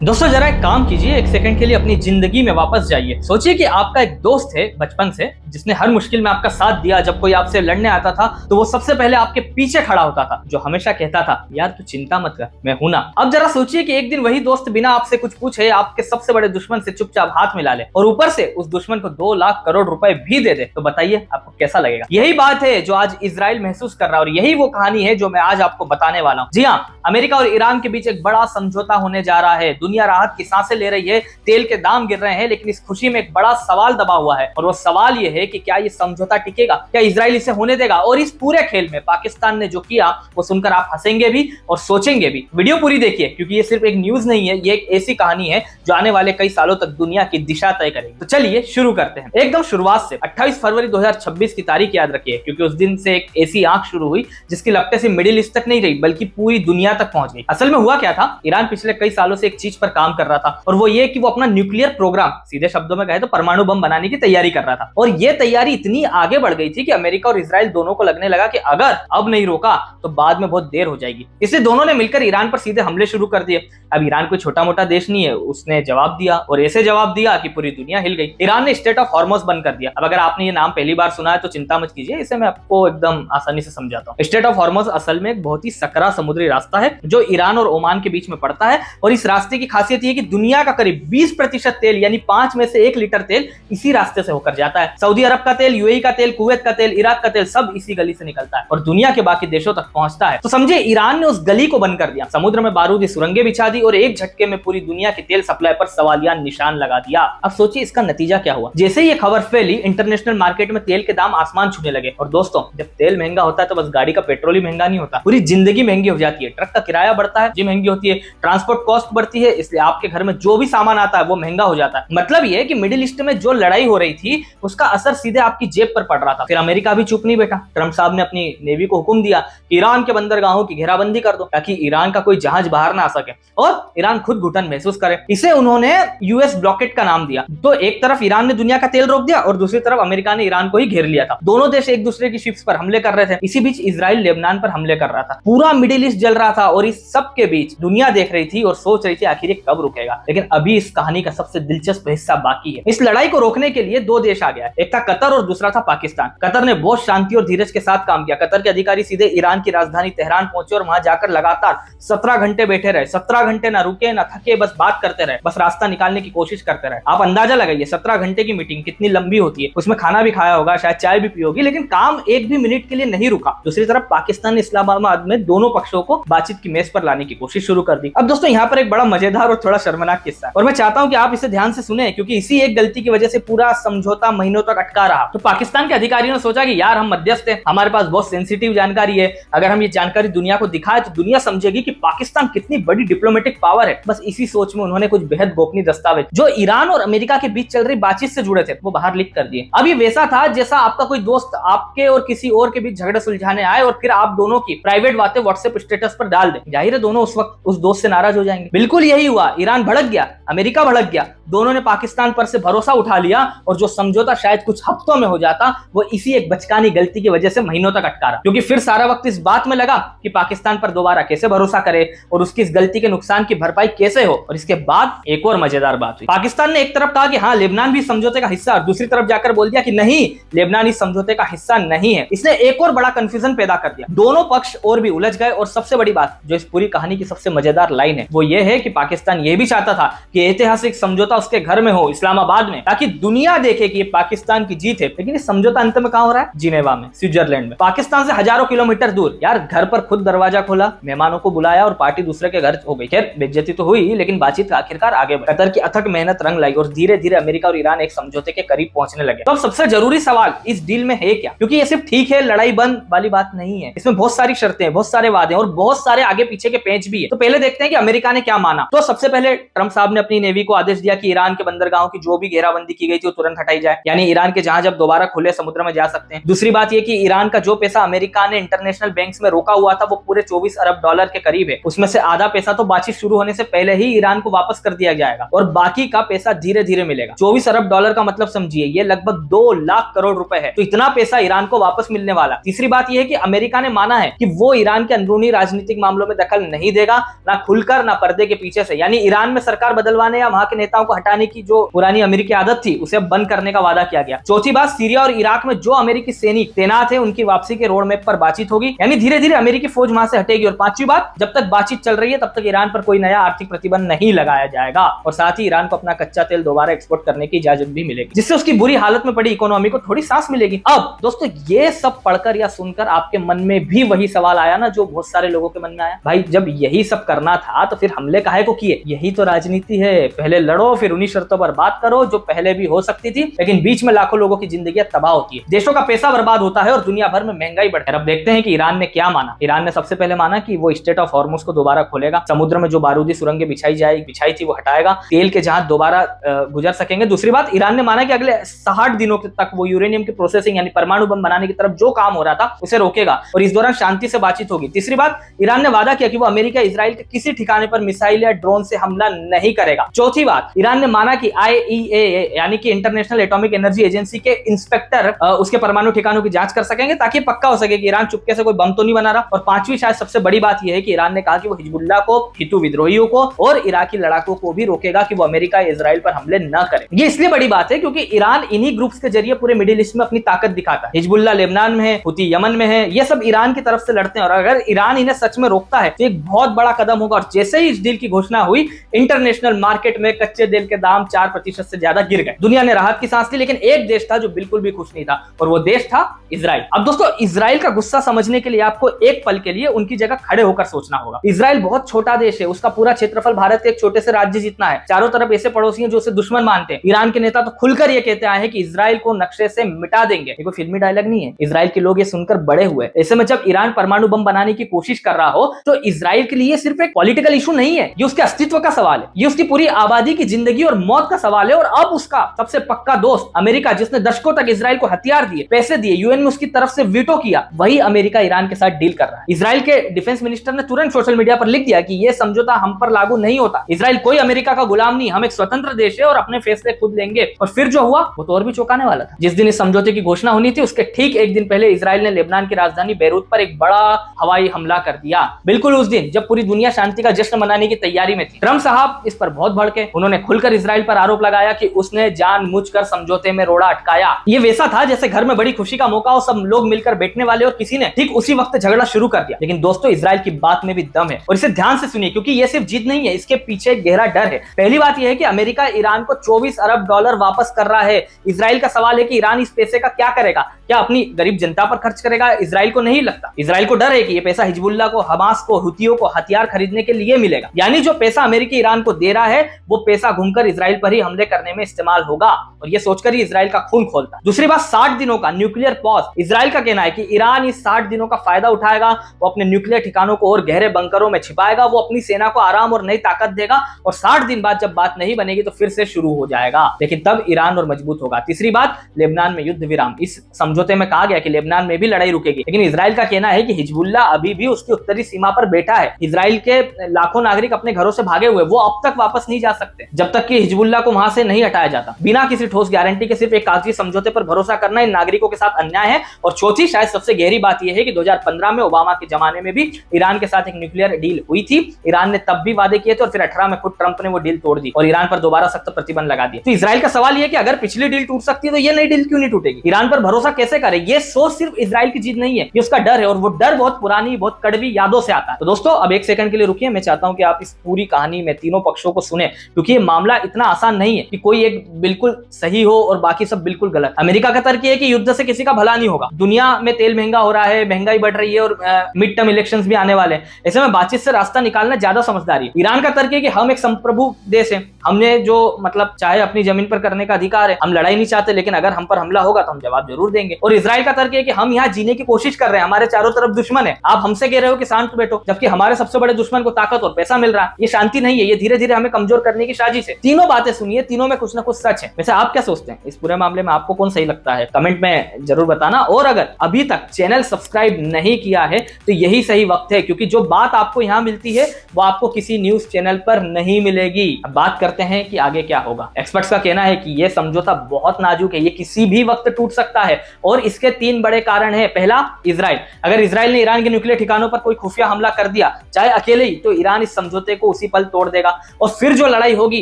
दोस्तों जरा एक काम कीजिए, एक सेकंड के लिए अपनी जिंदगी में वापस जाइए। सोचिए कि आपका एक दोस्त है बचपन से, जिसने हर मुश्किल में आपका साथ दिया। जब कोई आपसे लड़ने आता था तो वो सबसे पहले आपके पीछे खड़ा होता था, जो हमेशा कहता था यार तू चिंता मत कर, मैं हूं ना। अब जरा सोचिए कि एक दिन वही दोस्त बिना आपसे कुछ पूछे आपके सबसे बड़े दुश्मन से चुपचाप हाथ मिला ले और ऊपर से उस दुश्मन को 2 लाख करोड़ रुपए भी दे दे, तो बताइए आपको कैसा लगेगा। यही बात है जो आज इजराइल महसूस कर रहा है और यही वो कहानी है जो मैं आज आपको बताने वाला हूँ। जी हाँ, अमेरिका और ईरान के बीच एक बड़ा समझौता होने जा रहा है। दुनिया राहत की सांसें ले रही है, तेल के दाम गिर रहे हैं, लेकिन इस खुशी में एक बड़ा सवाल दबा हुआ है और वो सवाल ये है कि क्या ये समझौता टिकेगा, क्या इजराइल इसे होने देगा। और इस पूरे खेल में पाकिस्तान ने जो किया वो सुनकर आप हंसेंगे भी और सोचेंगे भी। वीडियो पूरी देखिए, क्योंकि ये सिर्फ एक न्यूज नहीं है, ये एक ऐसी कहानी है जो आने वाले कई सालों तक दुनिया की दिशा तय करेगी। तो चलिए शुरू करते हैं एकदम शुरुआत से। 28 फरवरी 2026 की तारीख याद रखिए, क्योंकि उस दिन से एक ऐसी आंख शुरू हुई जिसकी लपटें सिर्फ मिडिल ईस्ट तक नहीं रही बल्कि पूरी दुनिया तक पहुंच गई। असल में हुआ क्या था, ईरान पिछले कई सालों से एक चीज पर काम कर रहा था और वो ये कि वो अपना न्यूक्लियर प्रोग्राम, सीधे शब्दों में कहे तो परमाणु बम बनाने की तैयारी कर रहा था। और ये तैयारी इतनी आगे बढ़ गई थी कि अमेरिका और इजराइल दोनों को लगने लगा कि अगर अब नहीं रोका तो बाद में बहुत देर हो जाएगी। इसलिए दोनों ने मिलकर ईरान पर सीधे हमले शुरू कर दिए। अब ईरान कोई छोटा मोटा देश नहीं है, उसने जवाब दिया और ऐसे जवाब दिया कि पूरी दुनिया हिल गई। ईरान ने स्टेट ऑफ हॉर्मोज बंद कर दिया। अब अगर आपने ये नाम पहली बार सुना है तो चिंता मत कीजिए, इसे मैं आपको एकदम आसानी से समझाता हूँ। स्टेट ऑफ हॉर्मोज असल में एक बहुत ही सकरा समुद्री रास्ता है जो ईरान और ओमान के बीच में पड़ता है। और इस रास्ते की खासियत ये कि दुनिया का करीब 20% तेल यानी 5 में से 1 लीटर तेल इसी रास्ते से होकर जाता है। सऊदी अरब का तेल, यूएई का तेल, कुवैत का तेल, इराक का तेल सब इसी गली से निकलता है और दुनिया के बाकी देशों तक पहुंचता है। तो समझे, ईरान ने उस गली को बंद कर दिया, समुद्र में बारूदी सुरंगें बिछा दी और एक झटके में पूरी दुनिया के तेल सप्लाई पर सवालिया निशान लगा दिया। अब सोचिए इसका नतीजा क्या हुआ। जैसे ही ये खबर फैली, इंटरनेशनल मार्केट में तेल के दाम आसमान छूने लगे। और दोस्तों, जब तेल महंगा होता है तो बस गाड़ी का पेट्रोल ही महंगा नहीं होता, पूरी जिंदगी महंगी हो जाती है। ट्रक का किराया बढ़ता है जी, महंगी होती है, ट्रांसपोर्ट कॉस्ट बढ़ती है, इसलिए आपके घर में जो भी सामान आता है वो महंगा हो जाता है। मतलब ये है कि मिडिल ईस्ट में जो लड़ाई हो रही थी उसका असर सीधे आपकी जेब पर पड़ रहा था। फिर अमेरिका भी चुप नहीं बैठा। ट्रंप साहब ने अपनी नेवी को हुक्म दिया कि ईरान के बंदरगाहों की घेराबंदी कर दो ताकि ईरान का कोई जहाज बाहर ना आ सके और ईरान खुद घुटन महसूस करे। इसे उन्होंने यूएस ब्लॉकेट का नाम दिया। तो एक तरफ ईरान ने दुनिया का तेल रोक दिया और दूसरी तरफ अमेरिका ने ईरान को ही घेर लिया था। दोनों देश एक दूसरे की शिप्स पर हमले कर रहे थे। इसी बीच इजराइल लेबनान पर हमले कर रहा था। पूरा मिडिल ईस्ट जल रहा था और इस सब के बीच दुनिया देख रही थी और सोच रही थी आखिर ये कब रुकेगा। लेकिन अभी इस कहानी का सबसे दिलचस्प हिस्सा बाकी है। इस लड़ाई को रोकने के लिए 2 देश आ गया, एक था कतर और दूसरा था पाकिस्तान। कतर ने बहुत शांति और धीरज के साथ काम किया। कतर के अधिकारी सीधे ईरान की राजधानी तेहरान पहुंचे और वहां जाकर लगातार 17 घंटे बैठे रहे। 17 घंटे ना रुके ना थके, बस बात करते रहे, बस रास्ता निकालने की कोशिश करते रहे। आप अंदाजा लगाइए 17 घंटे की मीटिंग कितनी लंबी होती है। उसमें खाना भी खाया होगा, शायद चाय भी पी होगी, लेकिन काम एक भी मिनट के लिए नहीं रुका। दूसरी तरफ पाकिस्तान ने इस्लामाबाद में दोनों पक्षों को बातचीत की मेज पर लाने की कोशिश शुरू कर दी। अब दोस्तों यहाँ पर एक बड़ा मजेदार और थोड़ा शर्मनाक किस्सा है और मैं चाहता हूं कि आप इसे ध्यान से सुने, क्योंकि इसी एक गलती की वजह से पूरा समझौता महीनों तक अटका रहा। तो पाकिस्तान के अधिकारियों ने सोचा कि यार हम मध्यस्थ हैं, हमारे पास बहुत सेंसिटिव जानकारी है, अगर हम ये जानकारी दुनिया को दिखाए तो दुनिया समझेगी कि पाकिस्तान कितनी बड़ी डिप्लोमेटिक पावर है। बस इसी सोच में उन्होंने कुछ बेहद गोपनीय दस्तावेज जो ईरान और अमेरिका के बीच चल रही बातचीत से जुड़े थे वो बाहर लीक कर दिए। अब ये वैसा था जैसा आपका कोई दोस्त आपके और किसी और के बीच झगड़ा सुलझाने आए और फिर आप दोनों की प्राइवेट बातें व्हाट्सएप स्टेटस पर डाल दे। जाहिर है दोनों उस वक्त उस दोस्त से नाराज हो जाएंगे। बिल्कुल यही हुआ। ईरान भड़क गया, अमेरिका भड़क गया, दोनों ने पाकिस्तान पर से भरोसा उठा लिया और जो समझौता शायद कुछ हफ्तों में हो जाता वो इसी एक बचकानी गलती की वजह से महीनों तक अटका रहा। क्योंकि फिर सारा वक्त इस बात में लगा कि पाकिस्तान पर दोबारा कैसे भरोसा करे और उसकी इस गलती के नुकसान की भरपाई कैसे हो। और इसके बाद एक और मजेदार बात हुई। पाकिस्तान ने एक तरफ कहा कि हाँ लेबनान भी समझौते का हिस्सा, और दूसरी तरफ जाकर बोल दिया कि नहीं, लेबनान इस समझौते का हिस्सा नहीं है। इसने एक और बड़ा कंफ्यूजन पैदा कर दिया। दोनों पक्ष और भी उलझ गए और सबसे बड़ी बात जो इस पूरी कहानी की सबसे मजेदार लाइन है वो ये है कि पाकिस्तान ये भी चाहता था कि ऐतिहासिक समझौता उसके घर में हो, इस्लामाबाद में, ताकि दुनिया देखे कि ये पाकिस्तान की जीत है। लेकिन ये समझौता अंत में कहां हो रहा है? जिनेवा में, स्विट्जरलैंड में, पाकिस्तान से हजारों किलोमीटर दूर। यार घर पर खुद दरवाजा खोला, मेहमानों को बुलाया और पार्टी दूसरे के घर हो गई। खैर बेइज्जती तो हुई, लेकिन बातचीत का आखिरकार आगे बढ़ी। कतर की अथक मेहनत रंग लाई और धीरे धीरे अमेरिका और ईरान एक समझौते के करीब पहुंचने लगे। तो अब सबसे जरूरी सवाल इस डील में है क्या? क्योंकि ये सिर्फ ठीक है लड़ाई बंद वाली बात नहीं है, इसमें बहुत सारी शर्तें, बहुत सारे वादे और बहुत सारे आगे पीछे के पेच भी है। तो पहले देखते हैं कि अमेरिका ने क्या माना। तो सबसे पहले ट्रंप साहब ने अपनी नेवी को आदेश दिया कि ईरान के बंदरगाहों की जो भी घेराबंदी की गई थी वो तुरंत हटाई जाए, यानी ईरान के जहाज अब दोबारा खुले समुद्र में जा सकते हैं। दूसरी बात ये कि ईरान का जो पैसा अमेरिका ने इंटरनेशनल बैंक्स में रोका हुआ था वो पूरे 24 अरब डॉलर के करीब है। उसमें से आधा पैसा तो बातचीत शुरू होने से पहले ही ईरान को वापस कर दिया जाएगा और बाकी का पैसा धीरे धीरे मिलेगा। 24 अरब डॉलर का मतलब समझिए ये लगभग 2 लाख करोड़ रुपए है। तो इतना पैसा ईरान को वापस मिलने वाला। तीसरी बात यह है कि अमेरिका ने माना है कि वो ईरान के अंदरूनी राजनीतिक मामलों में दखल नहीं देगा, ना खुलकर ना पर्दे के पीछे से। से, यानी ईरान में सरकार बदलवाने या वहां के नेताओं को हटाने की जो पुरानी अमेरिकी आदत थी उसे अब बंद करने का वादा किया गया। चौथी बात, सीरिया और इराक में जो अमेरिकी सैनिक तैनात है उनकी वापसी के रोड मैप पर बातचीत होगी, यानी धीरे धीरे अमेरिकी फौज वहां से हटेगी। और पांचवी बात, जब तक बातचीत चल रही है तब तक ईरान पर कोई नया आर्थिक प्रतिबंध नहीं लगाया जाएगा और साथ ही ईरान को अपना कच्चा तेल दोबारा एक्सपोर्ट करने की इजाजत भी मिलेगी, जिससे उसकी बुरी हालत में पड़ी इकोनॉमी को थोड़ी सांस मिलेगी। अब दोस्तों ये सब पढ़कर या सुनकर आपके मन में भी वही सवाल आया ना जो बहुत सारे लोगों के मन में आया, भाई जब यही सब करना था तो फिर हमले काहे को किए? यही तो राजनीति है, पहले लड़ो फिर उन्हीं शर्तों पर बात करो जो पहले भी हो सकती थी, लेकिन बीच में लाखों लोगों की जिंदगी तबाह होती है, देशों का पैसा बर्बाद होता है और दुनिया भर में महंगाई बढ़ती है। अब देखते हैं कि ईरान ने क्या माना। ईरान ने सबसे पहले माना कि वो स्ट्रेट ऑफ हॉर्मुज को दोबारा खोलेगा, समुद्र में जो बारूदी सुरंगें बिछाई थी वो हटाएगा, तेल के जहाज दोबारा गुजर सकेंगे। दूसरी बात, ईरान ने माना कि अगले 60 दिनों तक वो यूरेनियम की प्रोसेसिंग यानी परमाणु बम बनाने की तरफ जो काम हो रहा था उसे रोकेगा और इस दौरान शांति से बातचीत होगी। तीसरी बात, ईरान ने वादा किया कि वो अमेरिका इजराइल के किसी ठिकाने पर मिसाइल या ड्रोन से हमला नहीं करेगा। चौथी बात, ईरान ने माना कि IAEA यानी कि इंटरनेशनल एटॉमिक एनर्जी एजेंसी के इंस्पेक्टर उसके परमाणु ठिकानों की जांच कर सकेंगे ताकि पक्का हो सके कि ईरान चुपके से कोई बम तो नहीं बना रहा। और पांचवी शायद सबसे बड़ी बात यह है कि ईरान ने कहा कि वो हिजबुल्लाह को, हितू विद्रोहियों को और इराकी लड़ाकों को भी रोकेगा कि वो अमेरिका या इजराइल पर हमले न करे। ये इसलिए बड़ी बात है क्योंकि ईरान इन्हीं ग्रुप्स के जरिए पूरे मिडिल ईस्ट में अपनी ताकत दिखाता है। हिजबुल्लाह लेबनान में है, हुती यमन में है, ये सब ईरान की तरफ से लड़ते हैं और अगर ईरान इन्हें सच में रोकता है तो एक बहुत बड़ा कदम होगा। और जैसे ही इस डील की घोषणा हुई, इंटरनेशनल मार्केट में कच्चे तेल के दाम 4% से ज्यादा गिर गए। दुनिया ने राहत की सांस ली, लेकिन एक देश था जो बिल्कुल भी खुश नहीं था और वो देश था इजराइल। अब दोस्तों इजराइल का गुस्सा समझने के लिए आपको एक पल के लिए उनकी जगह खड़े होकर सोचना होगा। इजराइल बहुत छोटा देश है, उसका पूरा क्षेत्रफल भारत के एक छोटे से राज्य जितना है, चारों तरफ ऐसे पड़ोसी हैं जो उसे दुश्मन मानते हैं। ईरान के नेता तो खुलकर ये कहते आए हैं कि इजराइल को नक्शे से मिटा देंगे। ये कोई फिल्मी डायलॉग नहीं है, इजराइल के लोग ये सुनकर बड़े हुए। ऐसे में जब ईरान परमाणु बम बनाने की कोशिश कर रहा हो तो इजराइल के लिए सिर्फ एक पॉलिटिकल इशू नहीं है, ये उसके अस्तित्व का सवाल है, ये उसकी पूरी आबादी की जिंदगी और मौत का सवाल है। और अब उसका सबसे पक्का दोस्त अमेरिका, जिसने दशकों तक इजराइल को हथियार दिए, पैसे दिए, यूएन में उसकी तरफ से वीटो किया, वही अमेरिका ईरान के साथ डील कर रहा है। इजराइल के डिफेंस मिनिस्टर ने तुरंत सोशल मीडिया पर लिख दिया कि यह समझौता हम पर लागू नहीं होता, इजराइल कोई अमेरिका का गुलाम नहीं, हम एक स्वतंत्र देश है और अपने फैसले खुद लेंगे। और फिर जो हुआ वो तो और भी चौंकाने वाला था। जिस दिन इस समझौते की घोषणा होनी थी उसके ठीक एक दिन पहले इजराइल ने लेबनान की राजधानी बेरूत पर एक बड़ा हवाई हमला कर दिया, बिल्कुल उस दिन जब पूरी दुनिया शांति का जश्न मनाने की तैयारी में थी। ट्रंप साहब इस पर बहुत भड़के, उन्होंने खुलकर इजराइल पर आरोप लगाया कि उसने जानबूझकर समझौते में रोड़ा अटकाया। ये वैसा था जैसे घर में बड़ी खुशी का मौका हो, सब लोग मिलकर बैठने वाले और किसी ने ठीक उसी वक्त झगड़ा शुरू कर दिया। लेकिन दोस्तों इजराइल की बात में भी दम है और इसे ध्यान से सुनिए क्योंकि ये सिर्फ जीत नहीं है, इसके पीछे गहरा डर है। पहली बात यह है कि अमेरिका ईरान को $24 अरब वापस कर रहा है। इजराइल का सवाल है कि ईरान इस पैसे का क्या करेगा, क्या अपनी गरीब जनता पर खर्च करेगा? इजराइल को नहीं लगता। इजराइल को डर है कि ये पैसा हिजबुल्लाह को, हमास को, हुतियों को हथियार खरीदने के लिए मिलेगा, यानी जो पैसा अमेरिका ईरान को दे रहा है वो पैसा घूमकर इजराइल पर ही हमले करने में इस्तेमाल होगा और ये सोचकर ही इजराइल का खून खोलता। दूसरी बात, 60 दिनों का न्यूक्लियर पॉज। इजराइल का कहना है कि ईरान इस 60 दिनों का फायदा उठाएगा, वो अपने न्यूक्लियर ठिकानों को और गहरे बंकरों में छिपाएगा, वो अपनी सेना को आराम और नई ताकत देगा और 60 दिन बाद जब बात नहीं बनेगी तो फिर से शुरू हो जाएगा, लेकिन तब ईरान और मजबूत होगा। तीसरी बात, लेबनान में युद्ध विराम। इस समझौते में कहा गया कि लेबनान में भी लड़ाई रुकेगी, लेकिन इजराइल का कहना है कि हिजबुल्लाह अभी भी उसकी उत्तरी सीमा पर बैठा है। इजराइल के लाखों नागरिक अपने घरों से भागे हुए, वो अब तक वापस नहीं जा सकते जब तक कि हिजबुल्लाह को वहां से नहीं हटाया जाता। बिना किसी ठोस गारंटी के सिर्फ एक कागजी समझौते पर भरोसा करना इन नागरिकों के साथ अन्याय है। और चौथी शायद सबसे गहरी बात यह है कि 2015 में ओबामा के जमाने में भी ईरान के साथ एक न्यूक्लियर डील हुई थी। ईरान ने तब भी वादे किए थे और फिर 18 में खुद ट्रंप ने वो डील तोड़ दी और ईरान पर दोबारा सख्त प्रतिबंध लगा दिए। तो इजराइल का सवाल यह है कि अगर पिछली डील टूट सकती है तो ये नई डील क्यों नहीं टूटेगी? ईरान पर भरोसा कैसे करे? ये सोच सिर्फ इजराइल की जीत नहीं है, ये उसका डर है और वो डर बहुत पुरानी, बहुत कड़वी यादों से आता है। तो दोस्तों अब एक सेकंड के लिए रुकिए, मैं चाहता हूं कि आप इस पूरी कहानी में तीनों पक्षों को सुने क्योंकि ये मामला इतना आसान नहीं है कि कोई एक बिल्कुल सही हो और बाकी सब बिल्कुल गलत। अमेरिका का तर्क है कि युद्ध से किसी का भला नहीं होगा, दुनिया में तेल महंगा हो रहा है, महंगाई बढ़ रही है और मिड टर्म इलेक्शंस भी आने वाले हैं, ऐसे में बातचीत से रास्ता निकालना ज्यादा समझदारी है। ईरान का तर्क है कि हम एक संप्रभु देश है, हमने जो मतलब चाहे अपनी जमीन पर करने का अधिकार है, हम लड़ाई नहीं चाहते, लेकिन अगर हम पर हमला होगा तो हम जवाब जरूर देंगे। और इजराइल का तर्क है कि हम यहाँ जीने की कोशिश कर रहे हैं, हमारे चारों तरफ दुश्मन है, आप हमसे कह रहे हो कि शांत बैठो, जबकि हमारे सबसे बड़े दुश्मन को ताकत और पैसा मिल रहा है। ये शांति नहीं है, ये धीरे धीरे हमें कमजोर करने की साजिश है। तीनों बातें सुनिए, तीनों में कुछ ना कुछ सच है। वैसे आप क्या सोचते हैं इस पूरे मामले में? आपको कौन सही लगता है कमेंट में जरूर बताना। और अगर अभी तक चैनल सब्सक्राइब नहीं किया है तो यही सही वक्त है, क्योंकि जो बात आपको यहाँ मिलती है वो आपको किसी न्यूज चैनल पर नहीं मिलेगी। अब बात करते हैं कि आगे क्या होगा। एक्सपर्ट्स का कहना है कि यह समझौता बहुत नाजुक है, ये किसी भी वक्त टूट सकता है और इसके 3 बड़े कारण हैं। पहला, इजराइल। अगर इजराइल ने ईरान के न्यूक्लियर ठिकानों पर कोई खुफिया हमला कर दिया, चाहे अकेले ही, तो ईरान इस समझौते को उसी पल तोड़ देगा और फिर जो लड़ाई होगी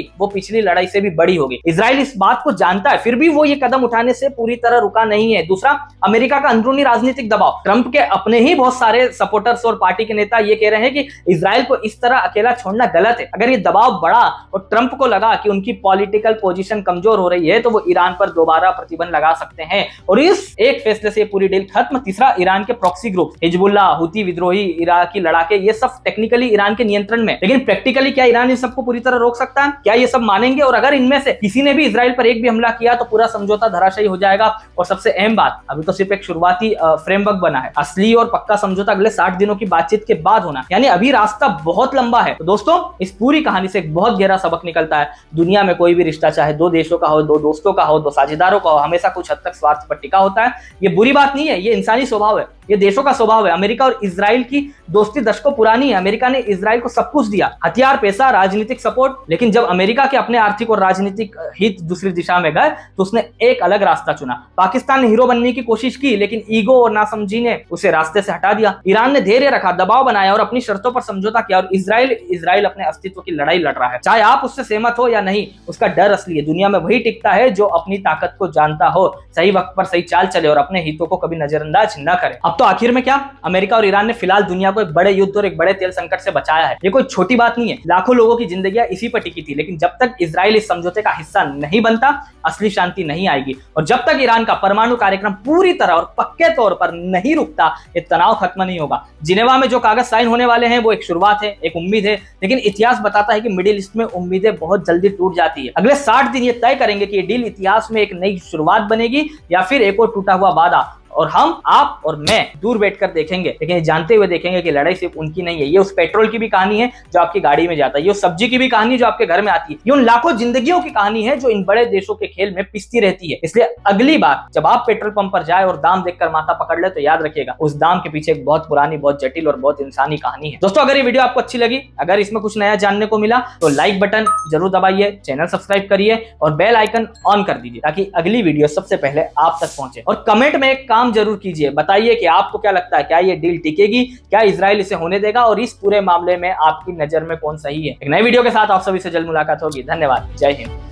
वो पिछली लड़ाई से भी बड़ी होगी। इजराइल इस बात को जानता है, फिर भी वो ये कदम उठाने से पूरी तरह रुका नहीं है। दूसरा, अमेरिका का अंदरूनी राजनीतिक दबाव। ट्रंप के अपने ही बहुत सारे सपोर्टर्स और पार्टी के नेता ये कह रहे हैं कि इजराइल को इस तरह अकेला छोड़ना गलत है। अगर ये दबाव बढ़ा और ट्रंप को लगा कि उनकी पॉलिटिकल पोजीशन कमजोर हो रही है तो वो ईरान पर दोबारा प्रतिबंध लगा सकते हैं और इस एक फैसले से पूरी डील खत्म। तीसरा, ईरान के प्रॉक्सी ग्रुप हिजबुल्लाह, हुती विद्रोही, इराकी लड़ाके, ये सब टेक्निकली ईरान के नियंत्रण में, लेकिन प्रैक्टिकली क्या ईरान इन सबको पूरी तरह रोक सकता है? क्या ये सब मानेंगे? और अगर इनमें से किसी ने भी इजराइल पर एक भी हमला किया तो पूरा समझौता धराशायी हो जाएगा। और सबसे अहम बात, अभी तो सिर्फ एक शुरुआती फ्रेमवर्क बना है, असली और पक्का समझौता अगले 60 दिनों की बातचीत के बाद होना, यानी अभी रास्ता बहुत लंबा है। तो दोस्तों, इस पूरी कहानी से एक बहुत गहरा सबक निकलता है। दुनिया में कोई भी रिश्ता, चाहे दो देशों का हो, दो दोस्तों का हो, दो साझेदारों का हो, हमेशा कुछ हद तक स्वार्थ पर टिका होता है। ये बुरी बात नहीं है, ये इंसानी स्वभाव है, ये देशों का स्वभाव है। अमेरिका और इजराइल की दोस्ती दशकों पुरानी है। अमेरिका ने इजराइल को सब कुछ दिया, हथियार, पैसा, राजनीतिक सपोर्ट, लेकिन जब अमेरिका के अपने आर्थिक और राजनीतिक हित दूसरी दिशा में गए तो उसने एक अलग रास्ता चुना। पाकिस्तान ने हीरो बनने की कोशिश की, लेकिन ईगो और नासमझी ने उसे रास्ते से हटा दिया। ईरान ने धैर्य रखा, दबाव बनाया और अपनी शर्तों पर समझौता किया। और इजराइल अपने अस्तित्व की लड़ाई लड़ रहा है, चाहे आप उससे सहमत हो या नहीं। उसका डर असली है। दुनिया में वही टिकता है जो अपनी ताकत को जानता हो, सही वक्त पर सही चाल चले और अपने हितों को कभी नजरअंदाज न करे। अब तो आखिर में क्या, अमेरिका और ईरान ने फिलहाल दुनिया को एक बड़े युद्ध और एक बड़े तेल संकट से बचाया है। ये कोई छोटी बात नहीं है। लाखों लोगों की जिंदगियां इसी पर टिकी थी, लेकिन जब तक इजराइल इस समझौते का हिस्सा नहीं बनता, असली शांति नहीं आएगी। और जब तक ईरान का परमाणु कार्यक्रम पूरी तरह और पक्के तौर पर नहीं रुकता, ये तनाव खत्म नहीं होगा। जिनेवा में जो कागज साइन होने वाले हैं वो एक शुरुआत है, एक उम्मीद है, लेकिन इतिहास बताता है कि मिडिल ईस्ट में उम्मीदें बहुत जल्दी टूट जाती है। अगले 60 दिन ये तय करेंगे कि ये डील इतिहास में एक नई शुरुआत बनेगी या फिर एक और टूटा हुआ वादा। और हम, आप और मैं दूर बैठकर देखेंगे, लेकिन ये जानते हुए देखेंगे कि लड़ाई सिर्फ उनकी नहीं है। ये उस पेट्रोल की भी कहानी है जो आपकी गाड़ी में जाता है, ये उस सब्जी की भी कहानी जो आपके घर में आती है, ये उन लाखों जिंदगियों की कहानी है जो इन बड़े देशों के खेल में पिसती रहती है। इसलिए अगली बार जब आप पेट्रोल पंप पर जाए और दाम देखकर माथा पकड़ ले तो याद रखिएगा, उस दाम के पीछे एक बहुत पुरानी, बहुत जटिल और बहुत इंसानी कहानी है। दोस्तों, अगर ये वीडियो आपको अच्छी लगी, अगर इसमें कुछ नया जानने को मिला तो लाइक बटन जरूर दबाइए, चैनल सब्सक्राइब करिए और बेल आइकन ऑन कर दीजिए ताकि अगली वीडियो सबसे पहले आप तक पहुंचे। और कमेंट में एक काम जरूर कीजिए, बताइए कि आपको क्या लगता है, क्या ये डील टिकेगी, क्या इजराइल इसे होने देगा और इस पूरे मामले में आपकी नजर में कौन सही है। एक नई वीडियो के साथ आप सभी से जल्द मुलाकात होगी। धन्यवाद, जय हिंद।